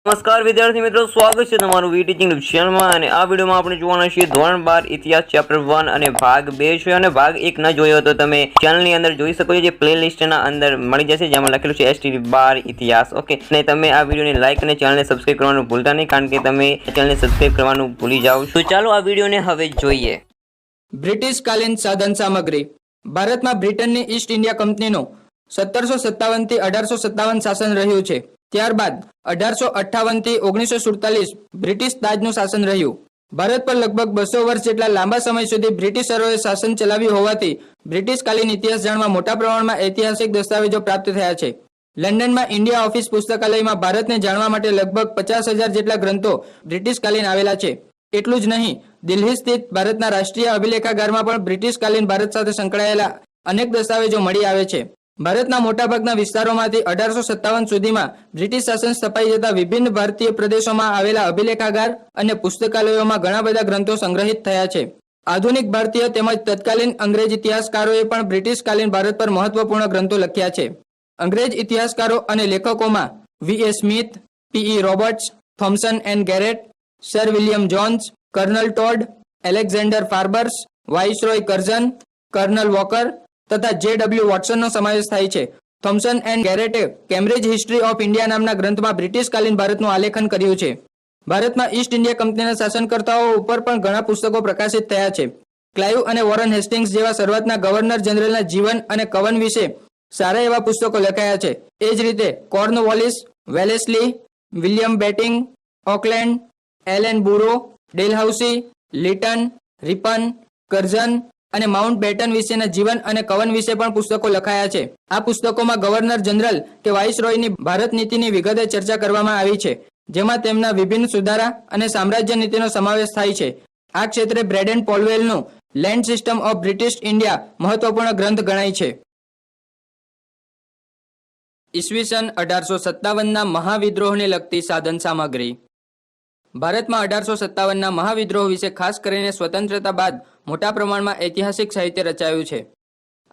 નમસ્કાર વિદ્યાર્થી મિત્રો, સ્વાગત છે તમારું વી ટીચિંગ ચેનલમાં. અને આ વિડીયોમાં આપણે જોવાના છીએ ધોરણ 12 ઇતિહાસ ચેપ્ટર 1 અને ભાગ 2 છે. અને ભાગ 1 ન જોયો તો તમે ચેનલની અંદર જોઈ શકો છો, જે પ્લેલિસ્ટના અંદર મળી જશે, જેમાં લખેલું છે STD 12 ઇતિહાસ. ઓકે, અને તમે આ વિડીયોને લાઈક અને ચેનલને સબસ્ક્રાઇબ કરવાનું ભૂલતા નહીં, કારણ કે તમે ચેનલને સબસ્ક્રાઇબ કરવાનું ભૂલી જાઓ. તો ચાલો આ વિડીયોને હવે જોઈએ. બ્રિટિશ કાલીન સાધન સામગ્રી. ભારતમાં બ્રિટનની ઈસ્ટ ઇન્ડિયા કંપનીનું 1757 થી 1857 શાસન રહ્યું છે. ત્યારબાદ 1858 થી 1947 બ્રિટિશ તાજનું શાસન રહ્યું. ભારત પર લગભગ 200 વર્ષ જેટલા લાંબા સમય સુધી બ્રિટિશરોએ શાસન ચલાવ્યું હોવાથી બ્રિટિશ કાલીન ઇતિહાસ જાણવા મોટા પ્રમાણમાં ઐતિહાસિક દસ્તાવેજો પ્રાપ્ત થયા છે. લંડનમાં ઇન્ડિયા ઓફિસ પુસ્તકાલયમાં ભારતને જાણવા માટે લગભગ 50,000 જેટલા ગ્રંથો બ્રિટિશ કાલીન આવેલા છે. એટલું જ નહીં, દિલ્હી સ્થિત ભારતના રાષ્ટ્રીય અભિલેખાગારમાં પણ બ્રિટિશ કાલીન ભારત સાથે સંકળાયેલા અનેક દસ્તાવેજો મળી આવે છે. ભારતના મોટાભાગના વિસ્તારોમાંથી 1857 સુધીમાં બ્રિટિશ શાસન સ્થપાઈ જતા વિભિન્ન ભારતીય પ્રદેશોમાં આવેલા અભિલેખાગાર અને પુસ્તકાલયોમાં ઘણા બધા ગ્રંથો સંગ્રહિત થયા છે. આધુનિક ભારતીય તેમજ તત્કાલીન અંગ્રેજ ઇતિહાસકારોએ પણ બ્રિટિશ કાલીન ભારત પર મહત્વપૂર્ણ ગ્રંથો લખ્યા છે. અંગ્રેજ ઇતિહાસકારો અને લેખકોમાં V.A. Smith, P.E. Roberts, Thomson and Garrett, sir William Jones, colonel Tod, Alexander Forbes, viceroy Curzon, colonel Walker તથા J.W. વોટસનનો સમાવેશ થાય છે. થોમ્સન એન્ડ ગેરેટે કેમ્બ્રિજ હિસ્ટ્રી ઓફ ઇન્ડિયા નામના ગ્રંથમાં બ્રિટિશ કાલીન ભારતનું આલેખન કર્યું છે. ભારતમાં ઈસ્ટ ઇન્ડિયા કંપનીના શાસનકર્તાઓ ઉપર પણ ઘણા પુસ્તકો પ્રકાશિત થયા છે. ક્લાઇવ અને વોરન હેસ્ટિંગ્સ જેવા શરૂઆતના ગવર્નર જનરલના જીવન અને કવન વિશે સારા એવા પુસ્તકો લખાયા છે. એ જ રીતે Cornwallis, Wellesley, William Bentinck, Auckland, Ellenborough, Dalhousie, Lytton, Ripon, Curzon અને માઉન્ટ બેટન વિશેના જીવન અને કવન વિશે પણ પુસ્તકો લખાયા છે. આ પુસ્તકોમાં ગવર્નર જનરલ કે વાઇસરોયની ભારત નીતિની વિગતે ચર્ચા કરવામાં આવી છે, જેમાં તેમના વિભિન્ન સુધારા અને સામ્રાજ્ય નીતિનો સમાવેશ થાય છે. આ ક્ષેત્રે બ્રેડન પોલવેલનું Land System of British India મહત્વપૂર્ણ ગ્રંથ ગણાય છે. ઈસવીસન 1857ના મહાવિદ્રોહને લગતી સાધન સામગ્રી. ભારતમાં 1857ના મહાવિદ્રોહ વિશે ખાસ કરીને સ્વતંત્રતા બાદ મોટા પ્રમાણમાં ઐતિહાસિક સાહિત્ય રચાયું છે.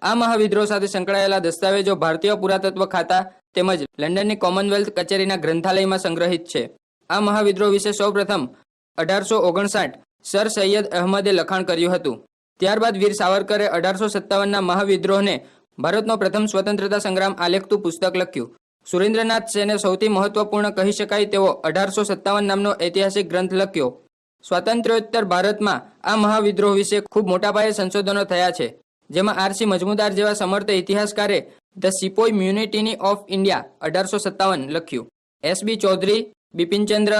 આ મહાવિદ્રોહ સાથે સંકળાયેલા દસ્તાવેજો ભારતીય પુરાતત્વ ખાતા તેમજ લંડનની કોમનવેલ્થ કચેરીના ગ્રંથાલયમાં સંગ્રહિત છે. આ મહાવિદ્રોહ વિશે સૌપ્રથમ 1859 સર સૈયદ અહમદે લખાણ કર્યું હતું. ત્યારબાદ વીર સાવરકરે 1857ના મહાવિદ્રોહને ભારતનો પ્રથમ સ્વતંત્રતા સંગ્રામ આલેખતું પુસ્તક લખ્યું. સુરેન્દ્રનાથ સેને સૌથી મહત્વપૂર્ણ કહી શકાય તેવો 1857 નામનો ઐતિહાસિક ગ્રંથ લખ્યો. સ્વાતંત્ર્યોત્તર ભારતમાં આ મહાવિદ્રોહ વિશે ખૂબ મોટા પાયે સંશોધનો થયા છે, જેમાં R.C. મજમુદાર જેવા સમર્થ ઇતિહાસકારે ધ સિપોય મ્યુનિટીની ઓફ ઇન્ડિયા 1857 લખ્યું. S.B. ચૌધરી, બિપિનચંદ્ર,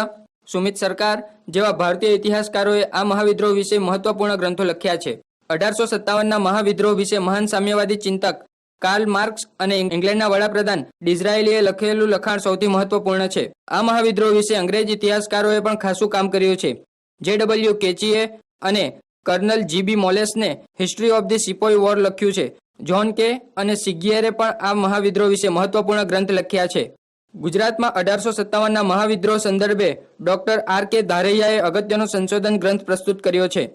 સુમિત સરકાર જેવા ભારતીય ઇતિહાસકારોએ આ મહાવિદ્રોહ વિશે મહત્વપૂર્ણ ગ્રંથો લખ્યા છે. 1857ના મહાવિદ્રોહ વિશે મહાન સામ્યવાદી ચિંતક કાર્લ માર્ક્સ અને ઇંગ્લેન્ડના વડાપ્રધાન ડિઝરાયલીએ લખેલું લખાણ સૌથી મહત્વપૂર્ણ છે. આ મહાવિદ્રોહ વિશે અંગ્રેજ ઇતિહાસકારોએ પણ ખાસું કામ કર્યું છે. J.W. કેચીએ અને કર્નલ G.B. મોલેસને History of the Sepoy War લખ્યું છે. જ્હોન કે અને સિગ્યરે પણ આ મહાવિદ્રોહ વિશે મહત્વપૂર્ણ ગ્રંથ લખ્યા છે. ગુજરાતમાં 1857ના મહાવિદ્રોહ સંદર્ભે ડોક્ટર R.K. ધારૈયાએ અગત્યનો સંશોધન ગ્રંથ પ્રસ્તુત કર્યો છે.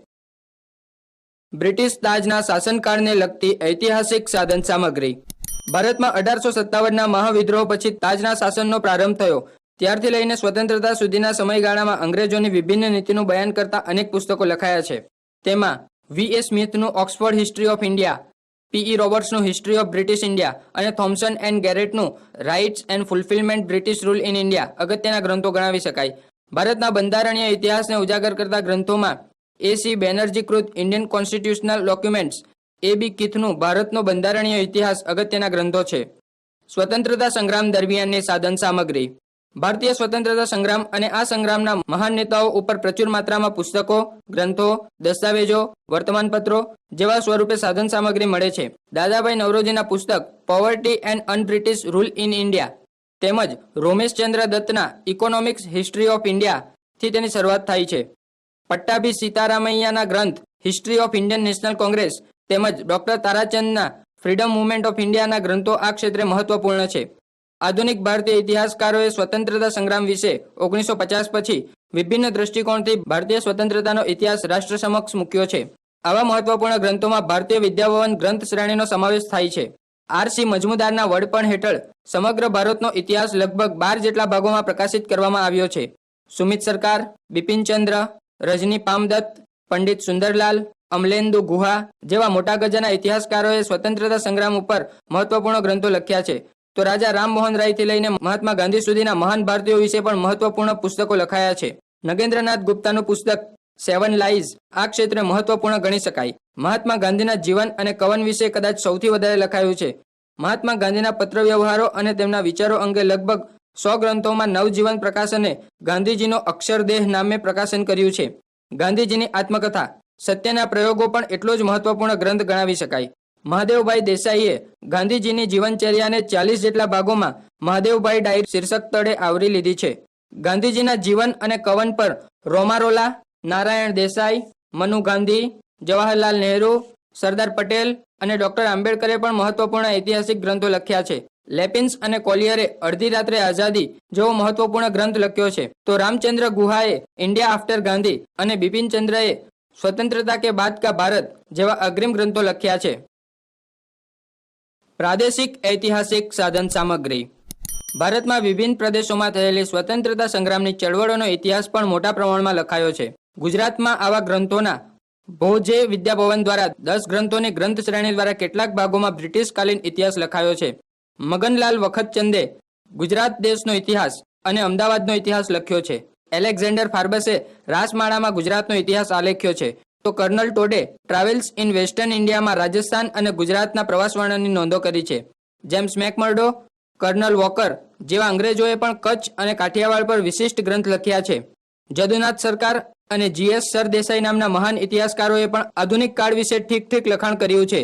બ્રિટિશ તાજના શાસનકાળને લગતી ઐતિહાસિક સાધન સામગ્રી. ભારતમાં 1857ના મહાવિદ્રોહ પછી તાજના શાસનનો પ્રારંભ થયો. ત્યારથી લઈને સ્વતંત્રતા સુધીના સમયગાળામાં અંગ્રેજોની વિભિન્ન નીતિનું બયાન કરતા અનેક પુસ્તકો લખાયા છે. તેમાં V.A. સ્મિથનું Oxford History of India, P.E. રોબર્ટ્સનું હિસ્ટ્રી ઓફ બ્રિટિશ ઇન્ડિયા અને થોમ્સન એન્ડ ગેરેટનું Rise and Fulfilment British Rule in India અગત્યના ગ્રંથો ગણાવી શકાય. ભારતના બંધારણીય ઇતિહાસને ઉજાગર કરતા ગ્રંથોમાં A.C. બેનર્જીકૃત ઇન્ડિયન કોન્સ્ટિટ્યુશનલ ડોક્યુમેન્ટ્સ, A.B. કીથનું ભારતનો બંધારણીય ઇતિહાસ અગત્યના ગ્રંથો છે. સ્વતંત્રતા સંગ્રામ દરમિયાનની સાધન સામગ્રી. ભારતીય સ્વતંત્રતા સંગ્રામ અને આ સંગ્રામના મહાન નેતાઓ ઉપર પ્રચુર માત્રામાં પુસ્તકો, ગ્રંથો, દસ્તાવેજો, વર્તમાનપત્રો જેવા સ્વરૂપે સાધન સામગ્રી મળે છે. દાદાભાઈ નવરોજીના પુસ્તક Poverty and Un British Rule in India તેમજ રોમેશચંદ્ર દત્તના ઇકોનોમિક્સ હિસ્ટ્રી ઓફ ઇન્ડિયા થી તેની શરૂઆત થાય છે. પટ્ટાભી સીતારામૈયાના ગ્રંથ History of Indian National Congress તેમજ ડોક્ટર તારાચંદના ફ્રીડમ મુવમેન્ટ ઓફ ઇન્ડિયાના ગ્રંથો આ ક્ષેત્રે મહત્વપૂર્ણ છે. આધુનિક ભારતીય ઇતિહાસકારોએ સ્વતંત્રતા સંગ્રામ વિશે 1950 પછી વિભિન્ન દ્રષ્ટિકોણથી ભારતીય સ્વતંત્રતાનો ઇતિહાસ રાષ્ટ્ર સમક્ષ મૂક્યો છે. આવા મહત્વપૂર્ણ ગ્રંથોમાં ભારતીય વિદ્યાભવન ગ્રંથ શ્રેણીનો સમાવેશ થાય છે. આર.સી. મજમુદારના વડપણ હેઠળ સમગ્ર ભારતનો ઇતિહાસ લગભગ 12 જેટલા ભાગોમાં પ્રકાશિત કરવામાં આવ્યો છે. સુમિત સરકાર, બિપિનચંદ્ર, રજની પામદત્ત, પંડિત સુંદરલાલ, અમલેન્દુ ગુહા જેવા મોટા ગજાના ઇતિહાસકારોએ સ્વતંત્રતા સંગ્રામ ઉપર મહત્વપૂર્ણ ગ્રંથો લખ્યા છે. તો રાજા રામમોહન રાયથી લઈને મહાત્મા ગાંધી સુધીના મહાન ભારતીયો વિશે પણ મહત્વપૂર્ણ પુસ્તકો લખાયા છે. નગેન્દ્રનાથ ગુપ્તાનું પુસ્તક 7 લાઇઝ આ ક્ષેત્રે મહત્વપૂર્ણ ગણી શકાય. મહાત્મા ગાંધીના જીવન અને કવન વિશે કદાચ સૌથી વધારે લખાયું છે. મહાત્મા ગાંધીના પત્ર વ્યવહારો અને તેમના વિચારો અંગે લગભગ 100 ગ્રંથોમાં નવજીવન પ્રકાશને ગાંધીજીનો અક્ષરદેહ નામે પ્રકાશન કર્યું છે. ગાંધીજીની આત્મકથા સત્યના પ્રયોગો પણ એટલો જ મહત્વપૂર્ણ ગ્રંથ ગણાવી શકાય. મહાદેવભાઈ દેસાઈએ ગાંધીજીની જીવનચર્યાને 40 જેટલા ભાગોમાં મહાદેવભાઈ ડાયરી શીર્ષક તળે આવરી લીધી છે. ગાંધીજીના જીવન અને કવન પર રોમારોલા, નારાયણ દેસાઈ, મનુ ગાંધી, જવાહરલાલ નહેરુ, સરદાર પટેલ અને ડોક્ટર આંબેડકરે પણ મહત્વપૂર્ણ ઐતિહાસિક ગ્રંથો લખ્યા છે. લેપિન્સ અને કોલિયરે અડધી રાત્રે આઝાદી જેવો મહત્વપૂર્ણ ગ્રંથ લખ્યો છે. તો રામચંદ્ર ગુહાએ ઇન્ડિયા આફ્ટર ગાંધી અને બિપિનચંદ્રએ સ્વતંત્રતા કે બાદ કા ભારત જેવા અગ્રીમ ગ્રંથો લખ્યા છે. પ્રાદેશિક ઐતિહાસિક સાધન સામગ્રી. ભારતમાં વિભિન્ન પ્રદેશોમાં થયેલી સ્વતંત્રતા સંગ્રામની ચળવળોનો ઇતિહાસ પણ મોટા પ્રમાણમાં લખાયો છે. ગુજરાતમાં આવા ગ્રંથોના ભોજે વિદ્યાભવન દ્વારા 10 ગ્રંથોની ગ્રંથ શ્રેણી દ્વારા કેટલાક ભાગોમાં બ્રિટિશકાલીન ઇતિહાસ લખાયો છે. મગનલાલ વખતચંદે ગુજરાત દેશનો ઇતિહાસ અને અમદાવાદનો ઇતિહાસ લખ્યો છે. એલેક્ઝાન્ડર ફાર્બસે રાસમાળામાં ગુજરાતનો ઇતિહાસ આલેખ્યો છે. તો કર્નલ ટોડે ટ્રાવેલ્સ ઇન વેસ્ટર્ન ઇન્ડિયામાં રાજસ્થાન અને ગુજરાતના પ્રવાસ વર્ણનની નોંધો કરી છે. જેમ્સ મેકમર્ડો, કર્નલ વોકર જેવા અંગ્રેજોએ પણ કચ્છ અને કાઠિયાવાડ પર વિશિષ્ટ ગ્રંથ લખ્યા છે. જદુનાથ સરકાર અને જી.એસ. સરદેસાઈ નામના મહાન ઇતિહાસકારોએ પણ આધુનિક કાળ વિશે ઠીક લખાણ કર્યું છે.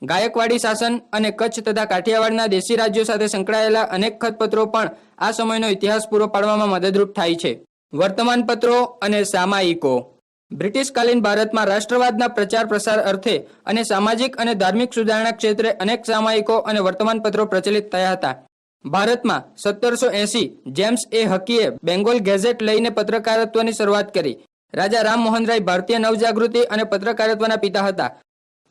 ગાયકવાડી શાસન અને કચ્છ તથા કાઠિયાવાડના દેશી રાજ્યો સાથે સંકળાયેલા અનેક ખતપત્રો પણ આ સમયનો ઇતિહાસ પૂરો પાડવામાં મદદરૂપ થાય છે. વર્તમાન પત્રો અને સામાયિકો. બ્રિટિશકાલીન ભારતમાં રાષ્ટ્રવાદના પ્રચાર પ્રસાર અર્થે અને સામાજિક અને ધાર્મિક સુધારણા ક્ષેત્રે અનેક સામાયિકો અને વર્તમાન પત્રો પ્રચલિત થયા હતા. ભારતમાં 1780 જેમ્સ એ હકીએ બેંગોલ ગેઝેટ લઈને પત્રકારત્વની શરૂઆત કરી. રાજા રામમોહન રાય ભારતીય નવજાગૃતિ અને પત્રકારત્વના પિતા હતા.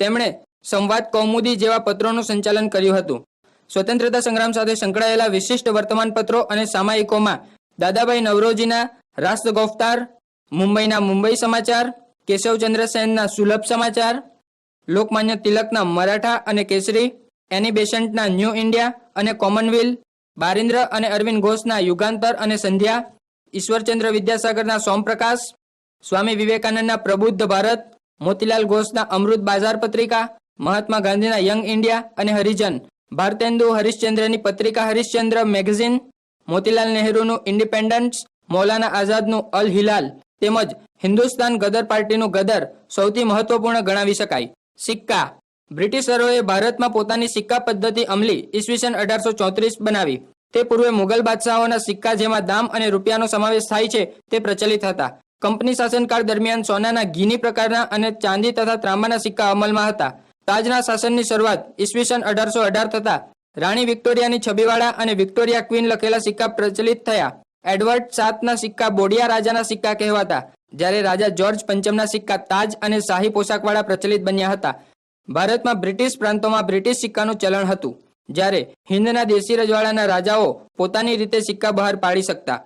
તેમણે સંવાદ કૌમુદી જેવા પત્રોનું સંચાલન કર્યું હતું. સ્વતંત્રતા સંગ્રામ સાથે સંકળાયેલા વિશિષ્ટ વર્તમાન પત્રો અને સામાયિકોમાં દાદાભાઈ નવરોજીના રાષ્ટ્રગોફતાર, મુંબઈના મુંબઈ સમાચાર, કેશવચંદ્ર સેનના સુલભ સમાચાર, લોકમાન્ય તિલકના મરાઠા અને કેસરી, એની બેસન્ટના ન્યૂ ઇન્ડિયા અને કોમનવેલ્થ, બારિન્દ્ર અને અરવિંદ ઘોષના યુગાંતર અને સંધ્યા, ઈશ્વરચંદ્ર વિદ્યાસાગરના સોમપ્રકાશ, સ્વામી વિવેકાનંદના પ્રબુદ્ધ ભારત, મોતીલાલ ઘોષના અમૃત બાજાર પત્રિકા, મહાત્મા ગાંધીના યંગ ઇન્ડિયા અને હરિજન, ભારતેન્દુ હરિશ્ચંદ્રની પત્રિકા હરિશ્ચંદ્ર મેગઝીન, મોતીલાલ નહેરુનું ઇન્ડિપેન્ડન્સ, મૌલાના આઝાદનું અલ હિલાલ તેમજ હિન્દુસ્તાન ગદર પાર્ટીનું ગદર સૌથી મહત્વપૂર્ણ ગણાવી શકાય. સિક્કા. બ્રિટિશરોએ ભારતમાં પોતાની સિક્કા પદ્ધતિ અમલી ઈસવીસન 1834 બનાવી. તે પૂર્વે મુગલ બાદશાહોના સિક્કા જેમાં દામ અને રૂપિયાનો સમાવેશ થાય છે તે પ્રચલિત હતા. કંપની શાસનકાળ દરમિયાન સોનાના ગીની પ્રકારના અને ચાંદી તથા ત્રાંબાના સિક્કા અમલમાં હતા. તાજના શાસનની શરૂઆત ઈસવીસન 1818 થતા રાણી વિક્ટોરિયાની છબીવાળા અને વિક્ટોરિયા ક્વીન લખેલા સિક્કા પ્રચલિત થયા. એડવર્ડ સાતના સિક્કા બોડિયા રાજાના સિક્કા કહેવાતા, જ્યારે રાજા જોર્જ પંચમના સિક્કા તાજ અને શાહી પોશાકવાળા પ્રચલિત બન્યા હતા. ભારતમાં બ્રિટિશ પ્રાંતોમાં બ્રિટિશ સિક્કાનું ચલણ હતું, જ્યારે હિન્દના દેશી રજવાડાના રાજાઓ પોતાની રીતે સિક્કા બહાર પાડી શકતા.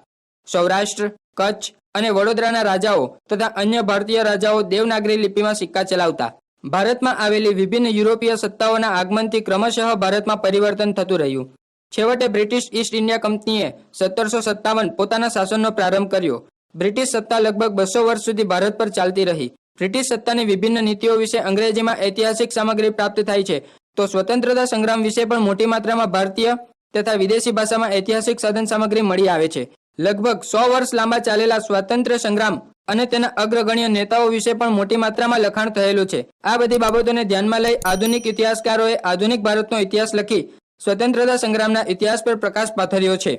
સૌરાષ્ટ્ર, કચ્છ અને વડોદરાના રાજાઓ તથા અન્ય ભારતીય રાજાઓ દેવનાગરી લિપિમાં સિક્કા ચલાવતા. ભારતમાં આવેલી વિભિન્ન યુરોપીય સત્તાઓના આગમનથી ક્રમશઃ ભારતમાં પરિવર્તન થતું રહ્યું. છેવટે બ્રિટિશ ઈસ્ટ ઇન્ડિયા કંપનીએ 1757 પોતાના શાસનનો પ્રારંભ કર્યો. બ્રિટિશ સત્તા લગભગ 200 વર્ષ સુધી ભારત પર ચાલતી રહી. બ્રિટિશ સત્તાની વિભિન્ન નીતિઓ વિશે અંગ્રેજીમાં ઐતિહાસિક સામગ્રી પ્રાપ્ત થાય છે, તો સ્વતંત્રતા સંગ્રામ વિશે પણ મોટી માત્રામાં ભારતીય તથા વિદેશી ભાષામાં ઐતિહાસિક સાધન સામગ્રી મળી આવે છે. લગભગ 100 વર્ષ લાંબા ચાલેલા સ્વાતંત્ર્ય સંગ્રામ અને તેના અગ્રગણ્ય નેતાઓ વિશે પણ મોટી માત્રામાં લખાણ થયેલું છે. આ બધી બાબતોને ધ્યાનમાં લઈ આધુનિક ઇતિહાસકારોએ આધુનિક ભારતનો ઇતિહાસ લખી સ્વતંત્રતા સંગ્રામના ઇતિહાસ પર પ્રકાશ પાથર્યો છે.